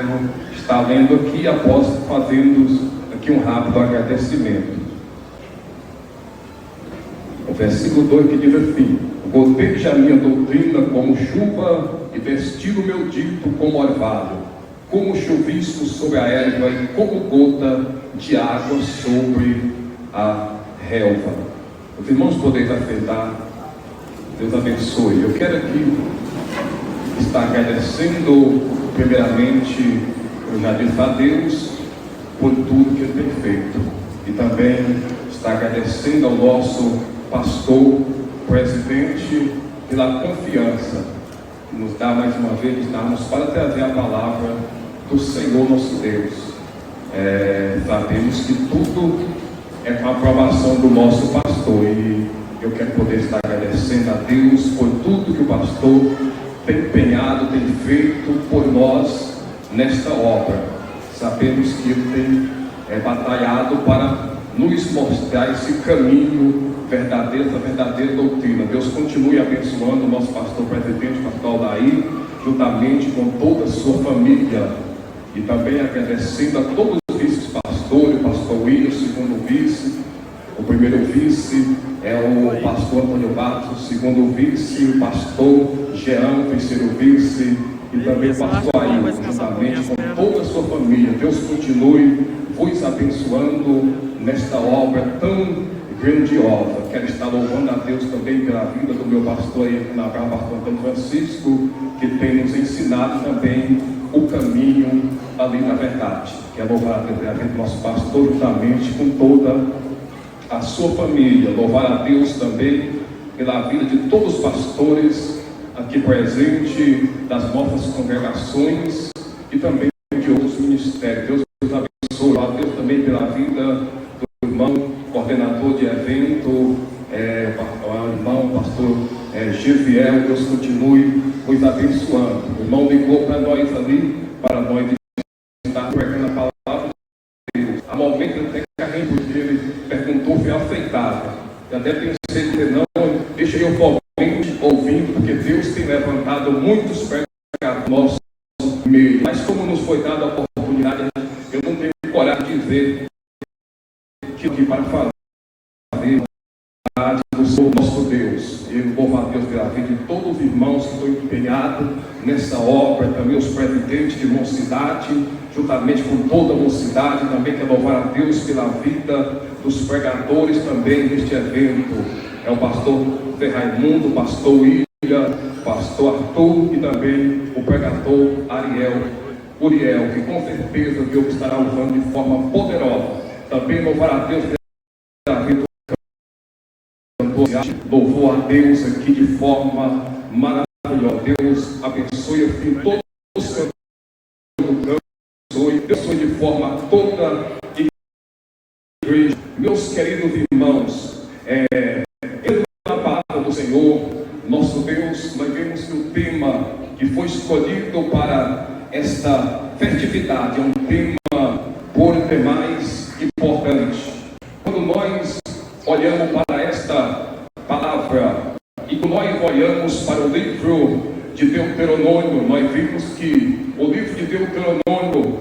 quero estar lendo aqui após fazendo aqui um rápido agradecimento. O versículo 2 que diz assim: goteje a minha doutrina como chuva e vesti o meu dito como orvalho, como chuvisco sobre a erva e como gota de água sobre a relva. Os irmãos podem aceitar. Deus abençoe. Eu quero aqui estar agradecendo primeiramente, eu já disse a Deus por tudo que Ele tem feito, e também estar agradecendo ao nosso pastor, presidente, pela confiança que nos dá mais uma vez, darmos para trazer a palavra do Senhor nosso Deus. Sabemos que tudo é com a aprovação do nosso pastor, e eu quero poder estar agradecendo a Deus por tudo que o pastor tem empenhado, tem feito por nós nesta obra. Sabemos que ele tem batalhado para nos mostrar esse caminho verdadeiro, essa verdadeira doutrina. Deus continue abençoando o nosso pastor presidente, pastor Aldair, juntamente com toda a sua família, e também agradecendo a todos os vice-pastores, o pastor William, o segundo vice, o primeiro vice é o pastor Antônio Barros, o segundo vice, o pastor Jean, o terceiro vice, e também o pastor Ailton, juntamente com toda a sua família. Deus continue vos abençoando nesta obra tão grandiosa. Quero estar louvando a Deus também pela vida do meu pastor pastor Antônio Francisco, que tem nos ensinado também o caminho ali na verdade. Quero louvar a Deus pela vida do nosso pastor, juntamente com toda a sua família. Louvar a Deus também pela vida de todos os pastores aqui presentes, das nossas congregações e também de outros ministérios. Deus nos abençoe. A Deus também pela vida do irmão coordenador de evento, o irmão pastor Geviel. Deus continue nos abençoando. O irmão ligou para nós ali, para nós estar pregando a palavra de Deus. Há momentos até que a gente, porque ele perguntou, foi aceitável. Eu até pensei que não, deixa eu formalmente ouvindo, porque Deus tem levantado muitos pregadores no nosso meio. Mas como nos foi dada a oportunidade, eu não tenho coragem de dizer que para fazer do nosso Deus. Eu louvo a Deus pela vida de todos os irmãos que estão empenhados nessa obra, também os presidentes de mocidade, juntamente com toda a mocidade. Também quero louvar a Deus pela vida dos pregadores também deste evento. É o pastor Zé Raimundo, o pastor William, o pastor Arthur e também o pregador Uriel, que com certeza Deus estará usando de forma poderosa. Também louvar a Deus pela vida do louvou a Deus aqui de forma maravilhosa. Deus abençoe assim todos os cantores do campo, abençoe de forma toda a igreja. Meus queridos irmãos, na palavra do Senhor, nosso Deus, nós vemos que o tema que foi escolhido para esta festividade é um tema por demais importante. Quando nós olhamos para esta palavra e quando nós olhamos para o livro de Deuteronômio, nós vimos que o livro de Deuteronômio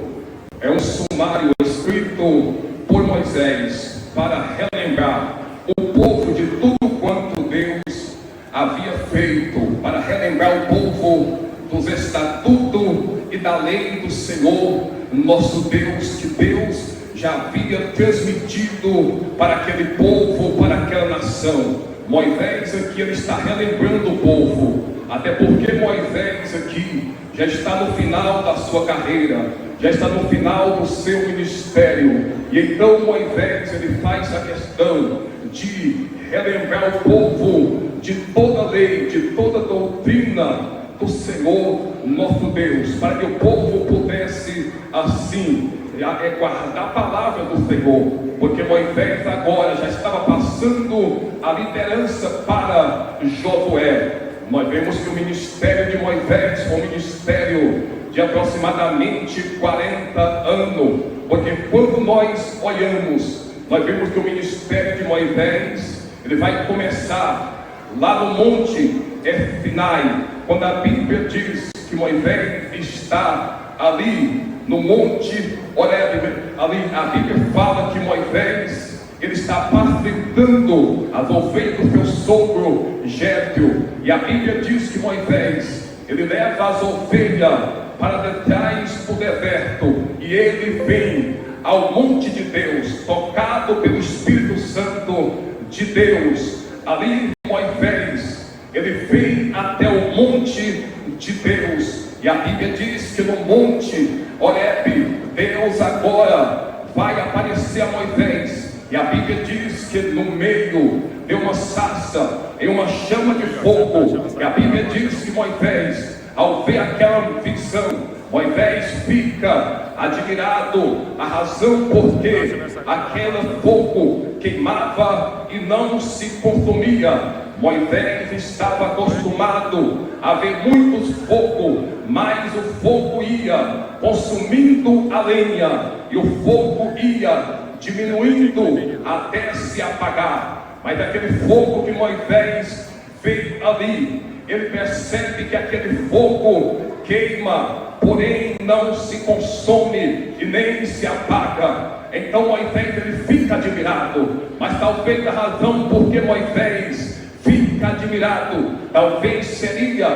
é um sumário escrito por Moisés para relembrar o povo de tudo quanto Deus havia feito, para relembrar o povo dos estatutos e da lei do Senhor, nosso Deus, que Deus já havia transmitido para aquele povo, para aquela nação. Moisés aqui ele está relembrando o povo, até porque Moisés aqui já está no final da sua carreira, já está no final do seu ministério, e então Moisés ele faz a questão de relembrar o povo de toda a lei, de toda a doutrina do Senhor nosso Deus, para que o povo pudesse assim guardar a palavra do Senhor, porque Moisés agora já estava passando a liderança para Josué. Nós vemos que o ministério de Moisés foi um ministério de aproximadamente 40 anos, porque quando nós olhamos, nós vemos que o ministério de Moisés ele vai começar lá no Monte Sinai, quando a Bíblia diz que Moisés está ali no monte Horebe, ali a Bíblia fala que Moisés, ele está apacentando as ovelhas do seu sogro Jétro, e a Bíblia diz que Moisés, ele leva as ovelhas para detrás do deserto, e ele vem ao monte de Deus, tocado pelo Espírito Santo de Deus. Ali Moisés, ele vem até o monte de Deus, e a Bíblia diz que no monte Horebe, Deus agora vai aparecer a Moisés, e a Bíblia diz que no meio de uma sarça, em uma chama de fogo, e a Bíblia diz que Moisés, ao ver aquela visão, Moisés fica admirado, a razão porque aquele fogo queimava e não se consumia. Moisés estava acostumado a ver muitos fogos, mas o fogo ia consumindo a lenha, e o fogo ia diminuindo até se apagar. Mas aquele fogo que Moisés vê ali, ele percebe que aquele fogo queima, porém não se consome e nem se apaga. Então Moisés, ele fica admirado, mas talvez a razão porque Moisés fica admirado, talvez seria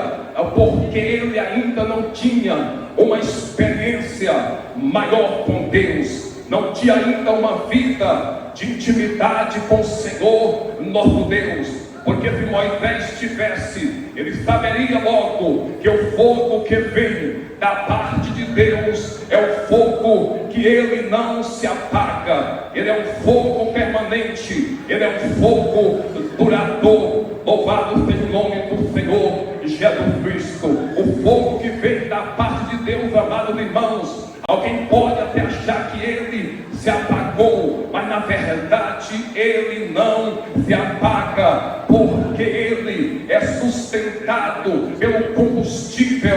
porque ele ainda não tinha uma experiência maior com Deus, não tinha ainda uma vida de intimidade com o Senhor nosso Deus. Porque se Moisés tivesse, ele saberia logo que o fogo que vem da parte de Deus é o fogo que ele não se apaga, ele é um fogo permanente, ele é um fogo duradouro. Louvado seja o nome do Senhor Jesus Cristo. O fogo que vem da parte de Deus, amados irmãos, alguém pode até achar que ele se apagou, mas na verdade ele não se apaga, porque ele é sustentado pelo combustível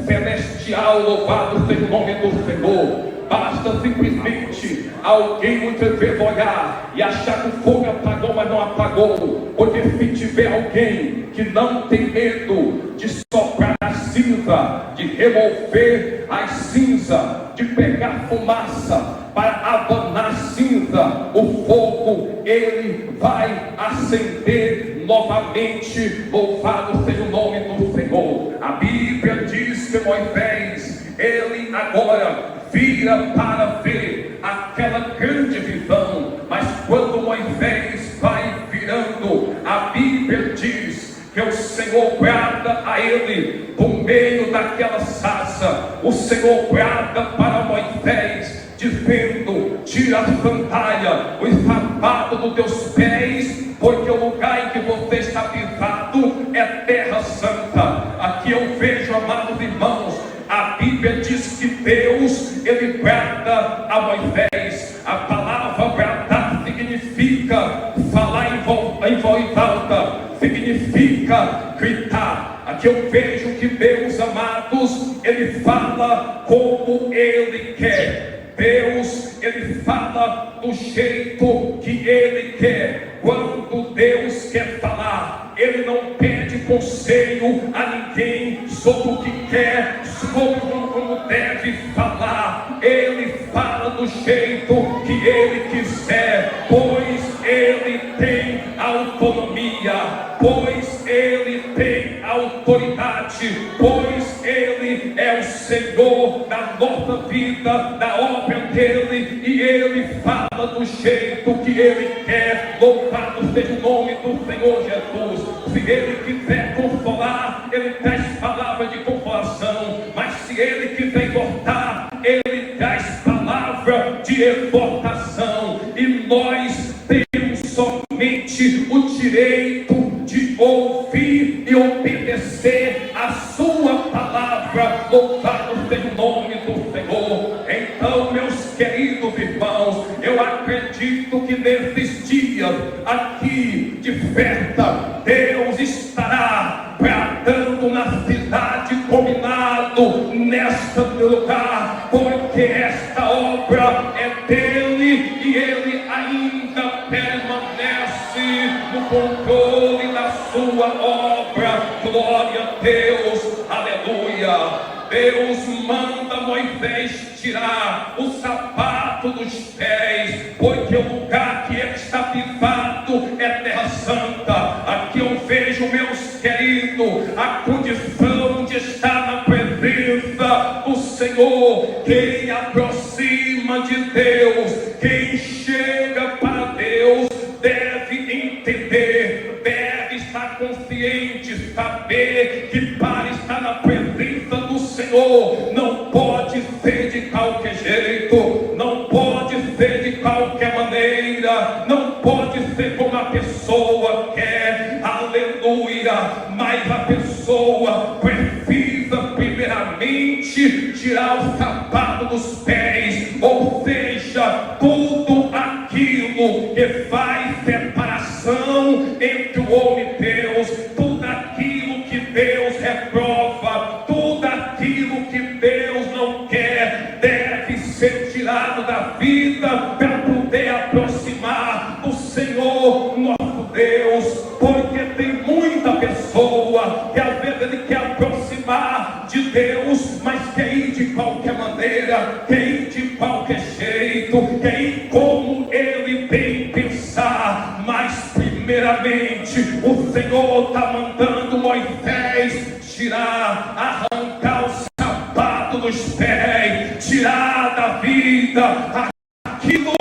celestial. Louvado seja o nome do Senhor. Basta simplesmente alguém muitas vezes olhar e achar que o fogo apagou, mas não apagou. Porque se tiver alguém que não tem medo de soprar a cinza, de remover as cinzas, de pegar fumaça para abanar cinza, o fogo ele vai acender novamente. Louvado seja o nome do Senhor. A Bíblia diz que Moisés, ele agora vira para ver aquela grande visão, mas quando Moisés vai virando, a Bíblia diz que o Senhor guarda a ele do meio daquela sarça. O Senhor guarda para Moisés, dizendo: tira a sandália, o sapato dos teus pés, porque o lugar em que você está pisado é terra santa. Aqui eu vejo, amados irmãos, a Bíblia diz que Deus, ele guarda a Moisés. A palavra guardar significa falar em voz alta, significa gritar. Aqui eu vejo que Deus, amados, ele fala como ele quer. Deus, ele fala do jeito que ele quer. Quando Deus quer falar, ele não pede conselho a ninguém sobre o que quer, sobre como deve falar. Ele fala do jeito que ele quiser, pois ele tem autonomia, pois ele tem autoridade, pois ele é o Senhor da nossa vida, da obra dele, e ele fala do jeito que ele quer. Louvado seja o nome do Senhor Jesus. Se ele quiser consolar, ele traz palavras de consolação, mas se ele quiser exortar, ele traz palavra de exortação. E nós temos somente o direito de ouvir e obedecer a sua palavra. Louvado seja o nome do Senhor. Então, meus queridos irmãos, eu acredito que nesses dias aqui de festa, Deus estará bradando na cidade, combinado neste lugar, porque esta obra é dele e ele ainda permanece no controle da sua obra. Glória a Deus, aleluia. Deus manda Moisés tirar o sapato dos pés, porque o lugar que ele está pisado é terra santa. Aqui eu vejo, meus queridos, a condição de estar na presença do Senhor. Quem aproxima de Deus, quem chega para Deus, deve entender, deve estar consciente, saber que para estar na presença do Senhor não pode ser de qualquer jeito, não pode ser de qualquer maneira, não pode ser como a pessoa quer, aleluia. Mas a pessoa precisa primeiramente tirar o sapato dos pés, ou seja, tudo aquilo que faz separação entre o homem e Deus, tudo aquilo que Deus reprova, tudo aquilo que Deus não quer, deve ser tirado da vida para poder aproximar do Senhor nosso Deus. Porque tem muita pessoa que às vezes ele quer aproximar de Deus, mas quer ir de qualquer maneira, quer ir de qualquer jeito, quer ir como ele bem pensar. Mas primeiramente o Senhor está mandando Moisés tirar, arrancar o sapato dos pés, tirar da vida aquilo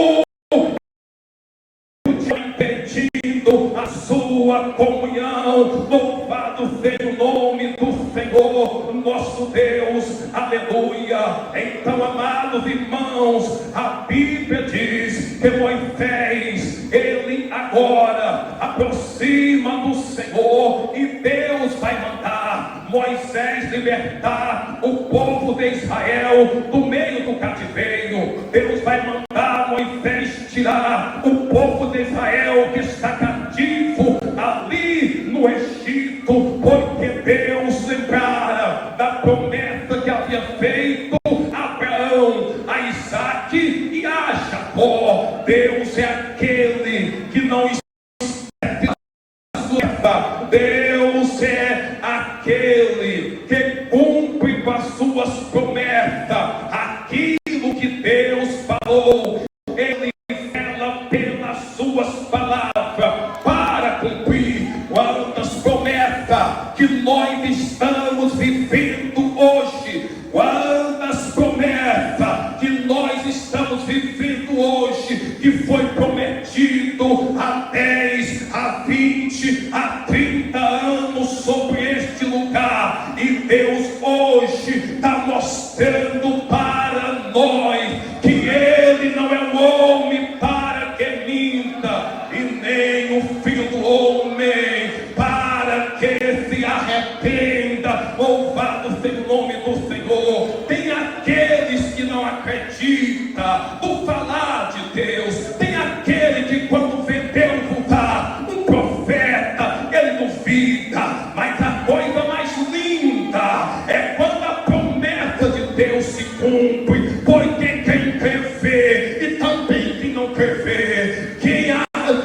impedindo a sua comunhão. Louvado seja o nome do Senhor nosso Deus, aleluia. Então, amados irmãos, a Bíblia diz que Moisés, ele agora aproxima do Senhor, e Deus vai mandar Moisés libertar o povo de Israel do meio do cativeiro. Deus vai mandar Moisés tirar o povo de Israel que está cativo ali no Egito, porque Deus lembrara da promessa que havia feito a Abraão, a Isaque e a Jacó. Deus é aquele que não esquece a sua. Deus é aquele que cumpre com as suas promessas. Aquilo que Deus falou, ele vela pelas suas palavras para cumprir. Quantas promessas que nós estamos vivendo hoje, quantas promessas que nós estamos vivendo hoje, que foi prometido há 10, há 20, há 30 anos sobre este lugar, e Deus hoje está mostrando para nós que Ele não é um homem para que minta, e nem o filho do homem para que se arrependa. Louvado seja o nome do Senhor. Tem aqueles que não acreditam no falar de Deus, tem aquele que quando vê Deus voltar, um profeta, ele duvida. Mas a coisa mais linda é quando a promessa de Deus se cumpre, porque quem crê vê, e também quem não crê vê. Quem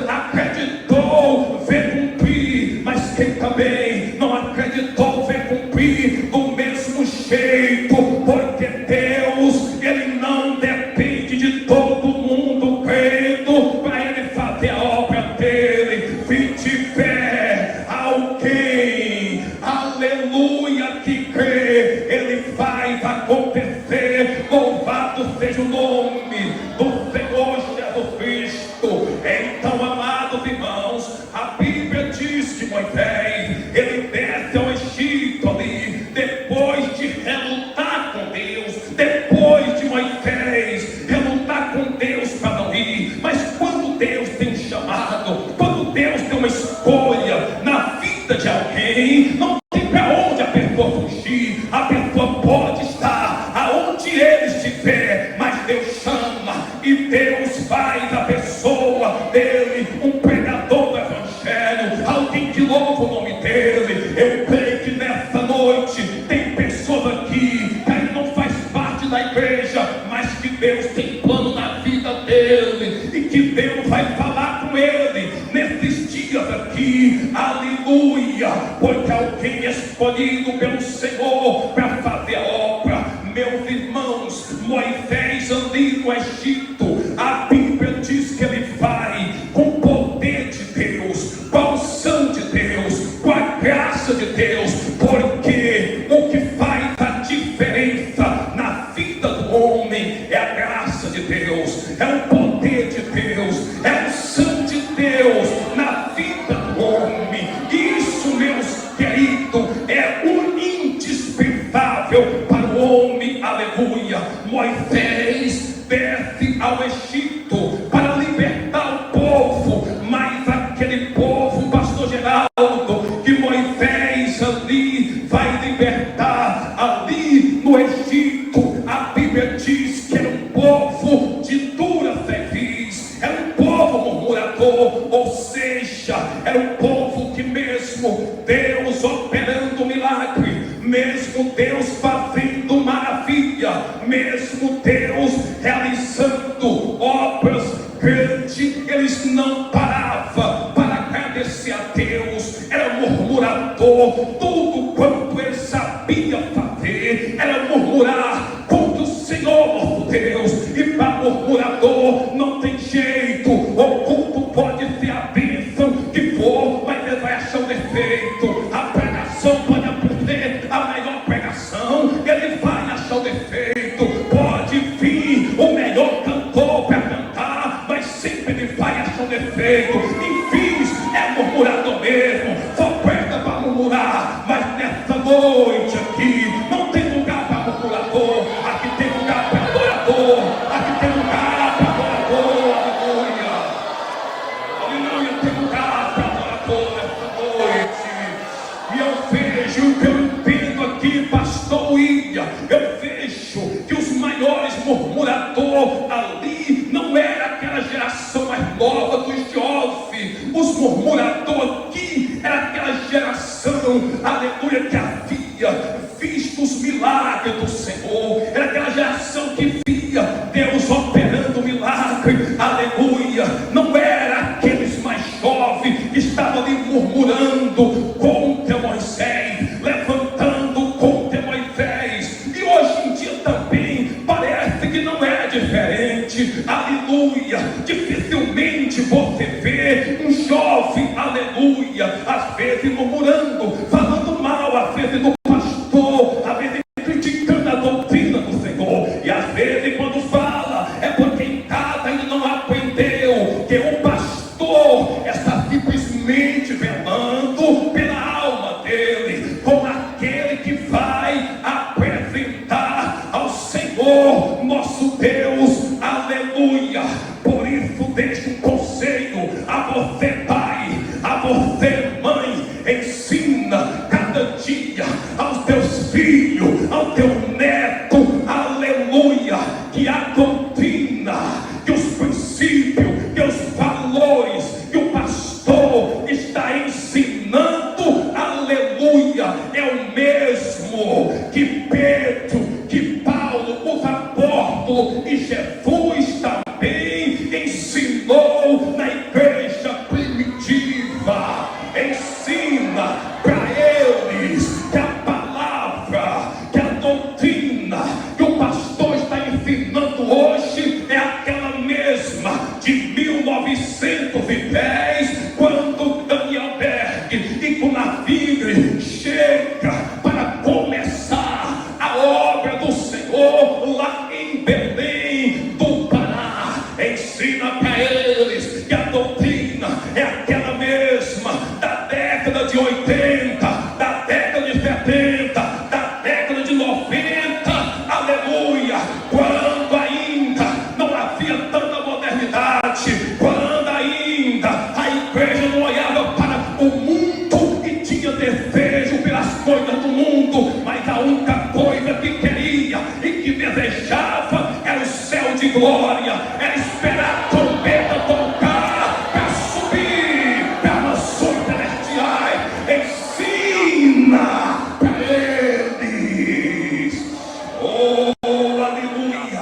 acreditou vê cumprir, mas quem também não acreditou vê cumprir do mesmo jeito, porque Deus, ele não depende de todo mundo crendo para ele fazer a obra dele. Se tiver alguém, aleluia, que crê, ele faz acontecer. Louvado seja o nome do Senhor Jesus Cristo. Então, amados irmãos, a Bíblia diz que Moisés, ele desce ao Egito ali, depois de relutar com Deus, depois de Moisés relutar com Deus para não ir. Mas quando Deus tem um chamado, quando Deus tem uma escolha na vida de alguém, não tem para onde a pessoa fugir. A pessoa pode estar aonde ele estiver, mas Deus chama, e Deus faz a pessoa dele um pregador do Evangelho, alguém que louva o nome dele. Eu creio que nessa noite tem pessoas aqui que ainda não faz parte da igreja, mas que Deus tem plano na vida dele, e que Deus vai falar com ele nesses dias aqui, aleluia, porque alguém escolhido pelo Senhor para fazer a obra. é o poder de Deus, é a unção de Deus na vida do homem. Isso, meus queridos, é o indispensável para o homem. Aleluia. Moisés desce ao Egito para libertar o povo, mas aquele povo, pastor Geraldo, que Moisés ali vai libertar ali no Egito, a Bíblia diz que era um povo de dura cerviz, era um povo murmurador, ou seja, era um povo que mesmo Deus operando milagre, mesmo Deus fazendo maravilha, mesmo Deus realizando obras grandes, eles não paravam para agradecer a Deus. Era murmurador, tudo quanto ele sabia fazer era murmurar contra o Senhor nosso Deus. E para murmurador não tem jeito, o culto pode ser a bênção que for, mas ele vai achar um defeito. A pregação pode ser a melhor pregação, ele vai achar o defeito. Pode vir o melhor cantor para cantar, mas sempre ele vai achar o defeito. Enfim, é murmurador mesmo, só presta para murmurar. Mas nessa noite aqui não tem lugar para murmurador, aqui tem lugar para adorador, aqui tem lugar para adorador. Aleluia, aleluia, tem lugar para adorador nessa noite. E eu vejo, que eu entendo aqui, pastor William, eu vejo que os maiores murmuradores ali não era aquela geração mais nova dos jovens. Os murmuradores aqui era aquela geração, aleluia, que havia visto os milagres do Senhor, era aquela geração que via Deus operando milagre, aleluia. Não era aqueles mais jovens que estavam ali murmurando contra Moisés, levantando contra Moisés. E hoje em dia também parece que não é diferente, aleluia. Dificilmente você vê um jovem, aleluia, às vezes murmurando, falando mal, às vezes do pastor, às vezes criticando a doutrina do Senhor. E às vezes quando fala, é porque em casa ainda não aprendeu que o pastor está simplesmente velando pela alma dele, como aquele que vai apresentar ao Senhor nosso Deus, aleluia. Por isso deixa um conselho a você, pai, a você, mãe: ensina cada dia aos teus filhos, ao teu neto, aleluia, que a doutrina, que os princípios, que os valores que o pastor está ensinando, aleluia, é o mesmo que Pedro, que Paulo, os apóstolos e Jesus também ensinou na igreja primitiva. Ensina para eles que a palavra, que a doutrina que o pastor está ensinando hoje é aquela mesma de 1910, quando Daniel Berg e Gunavir chega para começar a obra do Senhor lá em Belém do Pará. Ensina para eles que a doutrina é aquela mesma da década de 80, da década de 70, da década de 90, aleluia, quando ainda não havia tanta modernidade, quando ainda a igreja não olhava para o mundo e tinha desejo pelas coisas do mundo, mas a única coisa que queria e que desejava era o céu de glória, era esperar a trombeta tocar para subir para mansões celestiais. Ensina para eles, oh aleluia.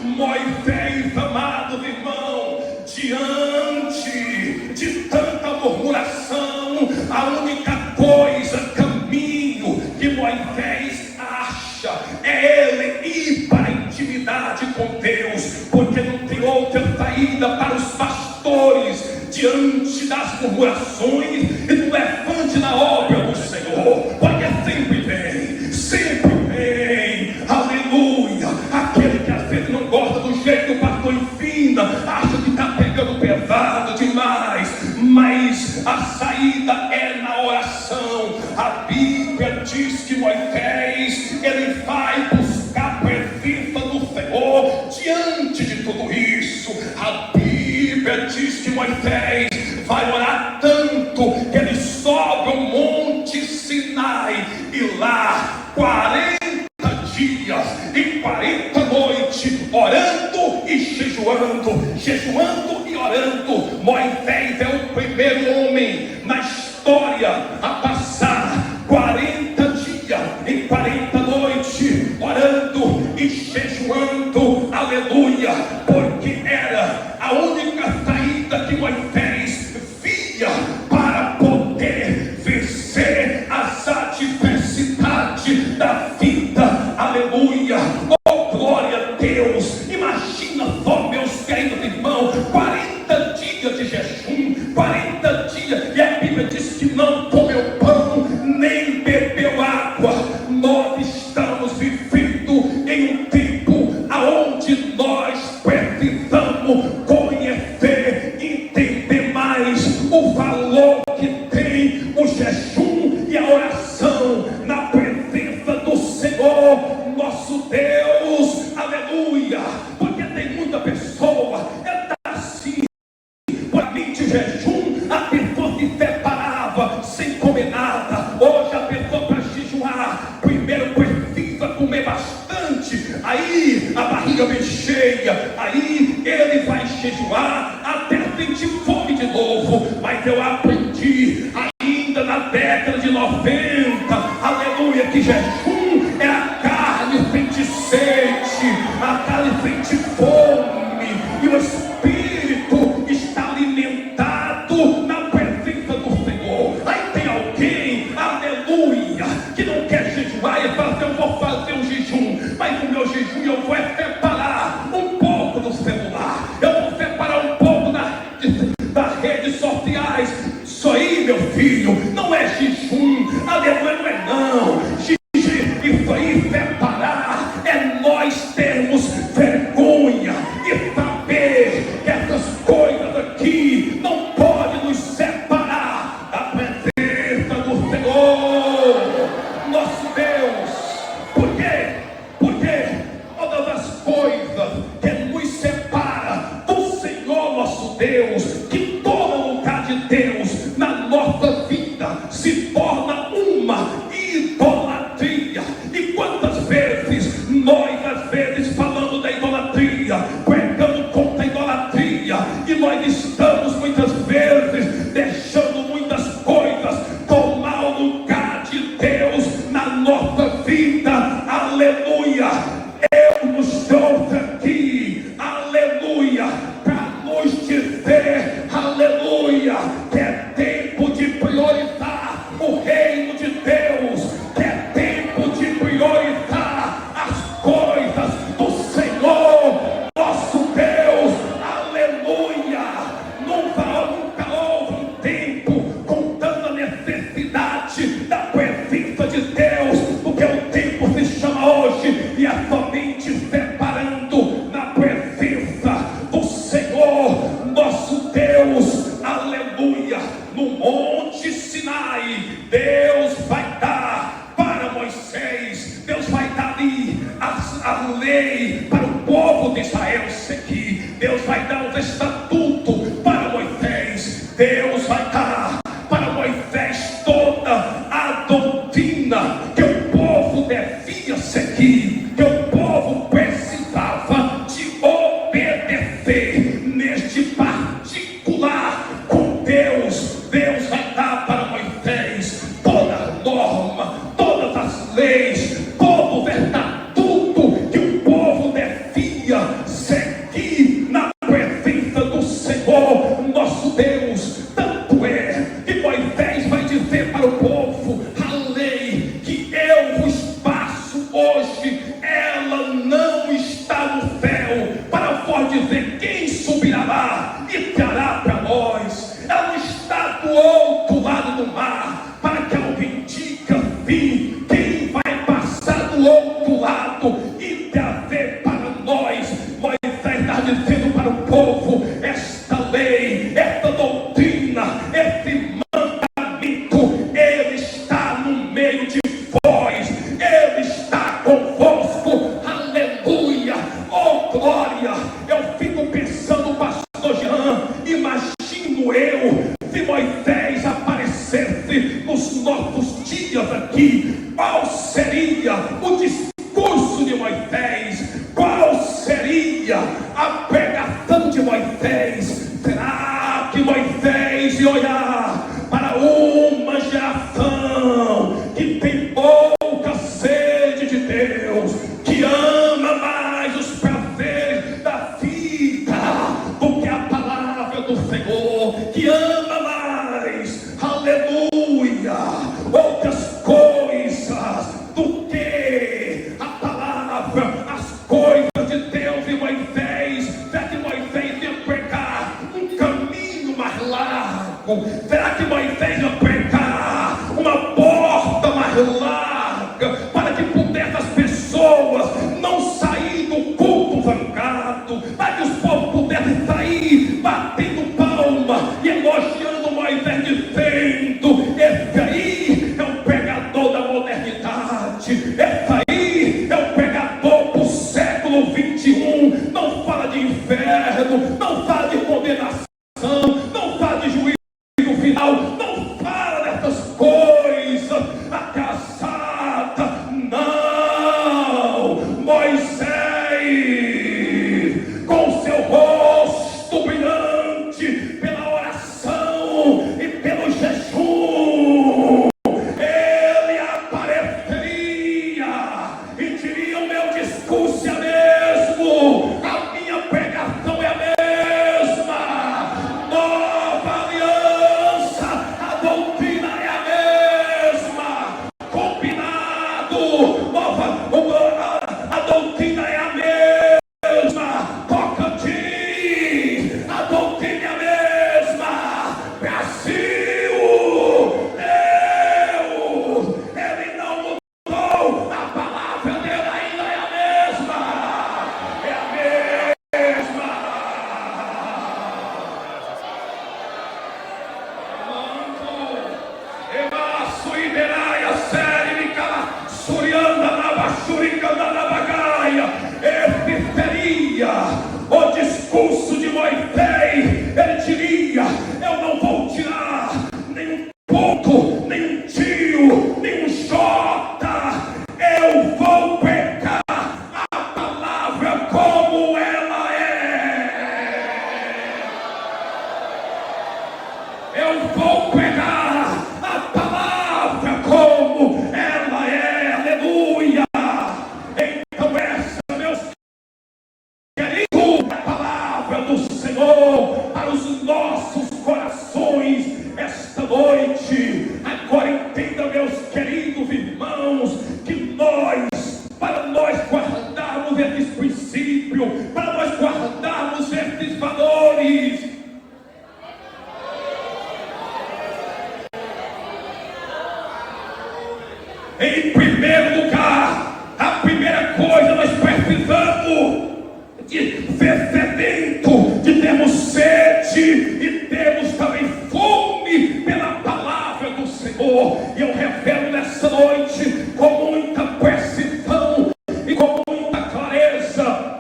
Moisés, amados irmãos, diante de tanta murmuração, a única coisa, caminho que Moisés acha é ele ir para a intimidade com Deus, porque não tem outra saída para os pastores diante das murmurações e do levante na obra do Senhor, porque sempre vem, aleluia, aquele que às vezes não gosta do jeito que o pastor ensina, diz que Moisés vai orar tanto que ele sobe ao monte Sinai e lá 40 dias e 40 noites orando e jejuando e orando. Moisés é o primeiro homem na história a passar 40 dias e 40 noites orando e jejuando, aleluia, porque era a única saída que Moisés via para poder vencer as adversidades da vida, aleluia. Oh, glória a Deus. Imagina só, meus queridos irmãos, 40 dias de jejum, 40 dias, e a Bíblia diz que não comeu pão, nem bebeu água. Nós estamos vivendo em um tempo aonde nós precisamos conhecer, entender mais o valor que tem o jejum e a oração na presença do Senhor, nosso Deus, aleluia. Porque tem muita pessoa, assim, para mim de jejum, a pessoa se separava sem comer nada. Hoje a pessoa, para jejuar, primeiro precisa comer bastante, aí a barriga vem cheia, aí ele vai jejuar até sentir fome de novo. Mas eu aprendi ainda na década de 90, aleluia, que jejum é a carne sente sede, a carne sente fome, e o espírito está alimentado na presença do Senhor. Aí tem alguém, aleluia, que não quer jejuar e fala assim: eu vou fazer um jejum, mas o meu jejum eu vou separar um pouco do celular, eu vou separar um pouco das redes sociais. Isso aí, meu filho, não é jejum, aleluia, não é não. Isso aí, separar, é nós termos vergonha e saber que essas coisas aqui não podem nos separar da presença do Senhor, nosso Deus. Por quê? Porque todas as coisas que nos separam do Senhor, nosso Deus, que toma o lugar de Deus na nossa vida, se torna uma idolatria. E quantas vezes nós, às vezes, falando da idolatria, pregando contra a idolatria, e nós estamos muitas vezes deixando muitas coisas tomar o lugar de Deus na nossa vida, aleluia. Eu nos trouxe aqui, aleluia, para nos dizer, aleluia, que é tempo de priorizar o reino de Deus, que é tempo de priorizar as coisas do Senhor, nosso Deus, aleluia. Nunca houve um tempo com tanta necessidade da presença de Deus, porque o tempo se chama hoje, e é somente separando na presença do Senhor, nosso Deus, aleluia. No monte Sinai, Deus vai dar para Moisés, Deus vai dar ali a lei para o povo de Israel seguir. Deus vai dar os estatutos para Moisés. Deus vai dar para Moisés toda a doutrina que o povo devia seguir, que o povo precisava de obedecer. Neste particular com Deus, Deus vai dar para Moisés toda a norma, todas as leis, todo o estatuto que o povo devia seguir na presença do Senhor, nosso Deus. Tanto é que Moisés vai dizer para o povo: a lei que eu vos passo hoje, ela não está no céu, para vós dizer quem subirá lá e trará para nós. Ela não está do outro lado do mar, para que alguém diga assim: quem vai passar do outro lado e trazer para nós. Moisés está dizendo para o povo: esta lei, esta doutrina, esse mandamento, ele está no meio de vós, ele está convosco, aleluia, oh glória. Eu fico pensando, pastor Jean, imagina de Moisés. Será que Moisés ia olhar para uma geração que tem pouca sede de Deus, que ama mais os prazeres da vida do que a palavra do Senhor, que ama mais, aleluia, outras coisas do que a palavra, as coisas de Deus? E Moisés, será que Moisés ia pegar um caminho mais largo? Será que Moisés ia pegar uma porta mais larga para que pudesse as pessoas não sair do culto zangado, para que os povos pudessem sair batendo palma e elogiando Moisés, dizendo: esse aí é um pregador da modernidade, esse aí é um pregador do século 21, não fala de inferno, não fala de condenação, não fala de juízo final, não fala dessas coisas atrasadas. Não, Moisés, com seu rosto brilhante pela oração e pelo jejum, ele apareceria e diria: o meu discurso é mesmo, a minha pregação é a mesma, nova aliança, a doutrina é a mesma, combinado, a doutrina é a mesma, Tocantins, a doutrina é a mesma, Brasil, Deus, ele não mudou, a palavra dele ainda é a mesma, é a mesma. Emaço Iberaia, Sérmica, Surianda, Nabachuricanda, Nabagaia. Esse seria o discurso de Moisés. Ele diria: eu não vou tirar nenhum ponto, nenhum tio, nenhum jota. Eu vou pegar a palavra como ela é. Eu vou pegar a palavra como ela é, aleluia. Então essa, meus queridos, é a palavra do Senhor para os nossos corações esta noite. Agora entenda, meus queridos irmãos, que para nós guardarmos esses princípios, para nós guardarmos esses valores, em primeiro lugar, a primeira coisa, nós precisamos de ser sedento, de termos sede e termos também fome pela palavra do Senhor. E eu revelo nessa noite com muita precisão e com muita clareza: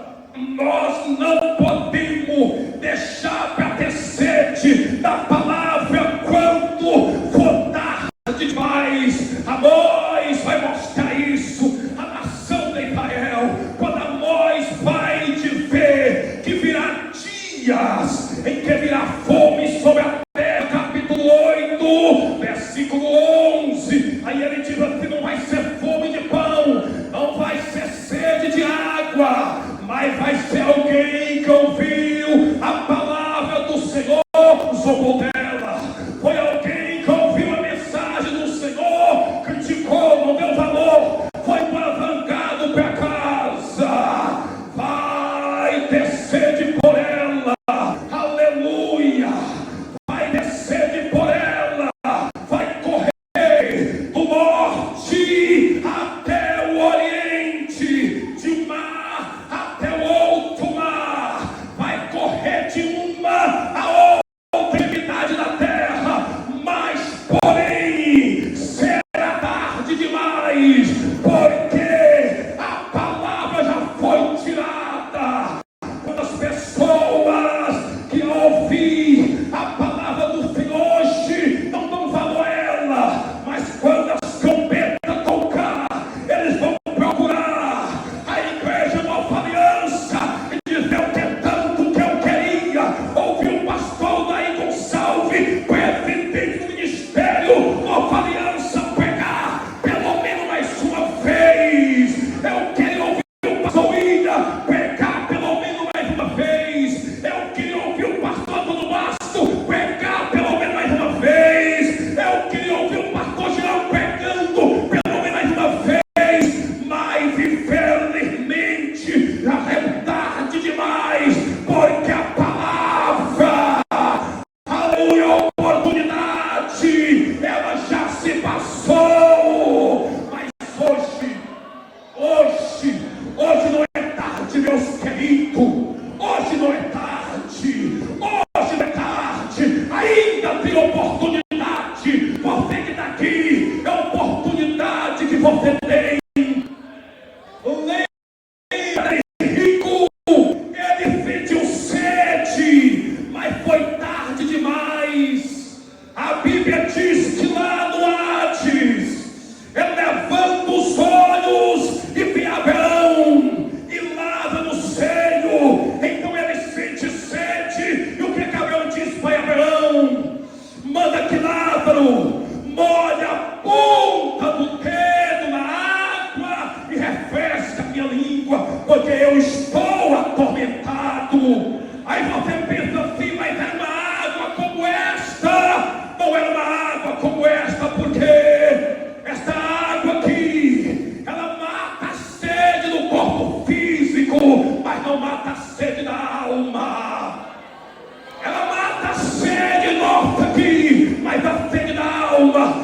nós não podemos deixar para ter sede da palavra quando for tarde demais. Amós vai mostrar isso, a nação de Israel, quando Amós vai dizer que virá dias em que virá fome sobre a terra, capítulo 8, versículo 11. Aí ele diz assim: não vai ser fome de pão, não vai ser sede de água, mas vai ser alguém que ouviu a palavra do Senhor, zomou dela. Foi alguém que ouviu a mensagem do Senhor, criticou, não deu valor, foi zangado para casa, vai ter sede por ela, aleluia, vai alma